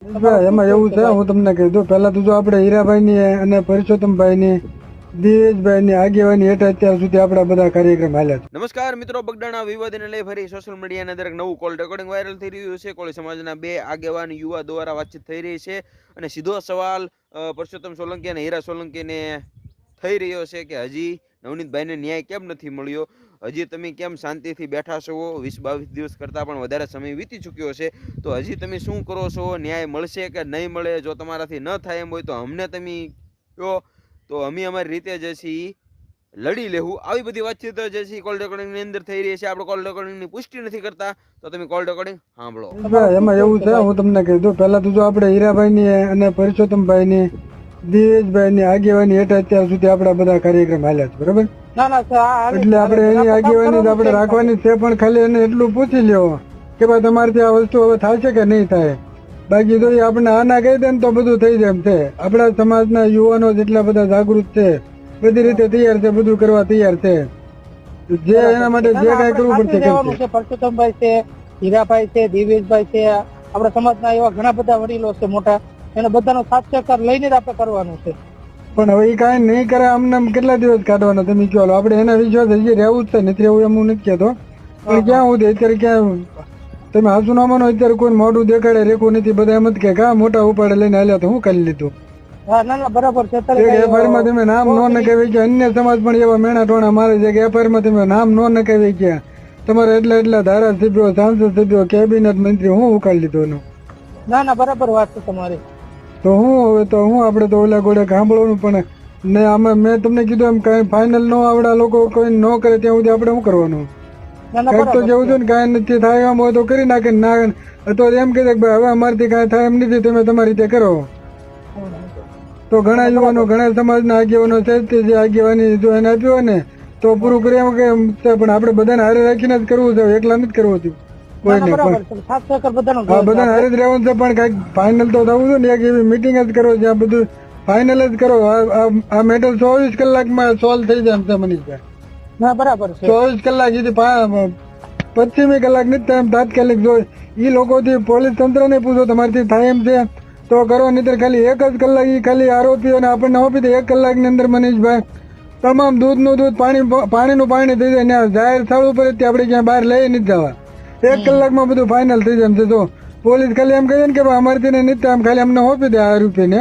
એમાં એવું છે, હું તમને કહી દઉં. પહેલા તો જો આપણે હીરાભાઈ ની અને પરસોત્તમભાઈ ની, દિવેશભાઈ ની આગેવાની હેઠળ અત્યાર સુધી આપણા બધા કાર્યક્રમ હાલ્યા છે. નમસ્કાર મિત્રો, બગડાણા વિવાદને લઈ ફરી સોશિયલ મીડિયાના દરેક નવું કોલ રેકોર્ડિંગ વાયરલ થઈ રહ્યું છે. કોળી સમાજના બે આગેવાન યુવા દ્વારા વાતચીત થઈ રહી છે અને સીધો સવાલ પરસોત્તમ સોલંકી અને હીરા સોલંકીને થઈ રહ્યો છે કે હજી નવનીતભાઈને ન્યાય કેમ નથી મળ્યો, હજી તમે કેમ શાંતિથી બેઠા છો? 20-22 દિવસ કરતાં પણ વધારે સમય વીતી ચૂક્યો છે, તો હજી તમે શું કરો છો? ન્યાય મળશે કે નહીં મળે? જો તમારાથી ન થાય એમ હોય તો અમને તમે કહો, તો અમે અમારી રીતે જે છીએ લડી લેવું. આવી બધી વાતચીત જે છે કોલ રેકોર્ડિંગ ની અંદર થઈ રહી છે. આપણે કોલ રેકોર્ડિંગ ની પુષ્ટિ નથી કરતા, તો તમે કોલ રેકોર્ડિંગ સાંભળો. એમાં એવું છે, હું તમને કહી દઉં. પહેલા તો જો આપણે હીરાભાઈ ની અને પરસોત્તમભાઈ ની, દિવેશભાઈ ની આગેવાની હેઠળ અત્યાર સુધી આપણા બધા કાર્યક્રમ હાલ્યા છે, બરોબર? એટલે આપણે એની આગેવાની આપણે રાખવાની છે, પણ ખાલી એને એટલું પૂછી લેવો કે ભાઈ તમારથી આ વસ્તુ હવે થશે કે નહીં થાય. બાકી તો આપણે આના કહી દે ને તો બધું થઈ જાય એમ છે. આપણા સમાજના યુવાનો જેટલા બધા જાગૃત છે, બધી રીતે તૈયાર છે, બધું કરવા તૈયાર છે. જે એના માટે જે કઈ કરવું પડશે. પરસોત્તમભાઈ છે, હીરાભાઈ છે, દિવેશભાઈ છે, આપણા સમાજના એવા ઘણા બધા વડીલો છે મોટા, એને બધાનો સાથ સહકાર લઈને જ આપણે કરવાનું છે. પણ હવે એ કઈ નહીં કરે, આમને કેટલા દિવસ કાઢવાના તમે કહો? આપણે એના વિશ્વાસ હજી રહેવું જ છે, નથી રહેવું એમ હું નથી કહેતો. પણ ક્યાં હું અત્યારે ક્યાં તમે હાસુ ના માનો, અત્યારે કોઈ મોઢું દેખાડે રેખું નથી. બધા એમ જ કે કા મોટા ઉપાડે લઈને હાલ્યા તો હું કરી લીધું. બરાબર છે. એફઆઈઆર માં તમે નામ ન નખાવી કે અન્ય સમાજ પણ એવા મેણા ટોણા મારે છે કે એફઆઈઆર માં તમે નામ ન નખાવી ગયા, તમારે એટલા ધારાસભ્યો, સાંસદ સભ્યો, કેબિનેટ મંત્રી હું ઉકાળી લીધો એનું. ના બરાબર વાત છે તમારી. તો હું હવે તો હું આપણે તો ઓલા ગોળે સાંભળવાનું. પણ ને આમાં મેં તમને કીધું એમ કઈ ફાઇનલ ન આવડા લોકો કોઈ ન કરે ત્યાં સુધી આપણે શું કરવાનું? કઈક તો કેવું છે ને, કઈ નથી થાય એમ હોય તો કરી નાખે, ના તો એમ કહે કે હવે અમારથી કઈ થાય એમ નથી, તમે તમારી રીતે કરો. તો ઘણા યુવાનો, ઘણા સમાજના આગેવાનો છે કે જે આગેવાની જો એને આપ્યું હોય ને તો પૂરું કરી એમ કે, પણ આપણે બધાને હારે રાખીને જ કરવું છે, એકલા નથી કરવું હતું કોઈને. બધાને હારે જ રહેવાનું છે, પણ કઈક ફાઇનલ તો થવું છે ને. એક એવી મિટિંગ જ કરો જ્યાં બધું ફાઇનલ જ કરો. આ મેટર 24 કલાકમાં સોલ્વ થઈ જાય એમ છે મનીષભાઈ. ના બરાબર છે. 24 કલાક સુધી 25મી કલાક નથી થાય એમ તાત્કાલિક. જો એ લોકોથી પોલીસ તંત્ર ને પૂછો તમારાથી થાય એમ છે તો કરો, નહીતર ખાલી 1 જ કલાક એ ખાલી આરોપીઓને આપણને આપી દે. 1 કલાકની અંદર મનીષભાઈ તમામ દૂધનું દૂધ, પાણીનું પાણી થઈ જાય. ત્યાં જાહેર સ્થળ ઉપર આપણે ક્યાં બહાર લઈ નથી જવા. 1 કલાકમાં બધું ફાઇનલ થઈ જાય એમ છે. જો પોલીસ ખાલી એમ કહે ને કે અમારથી નથી, આમ ખાલી અમને આપી દે આરોપીને.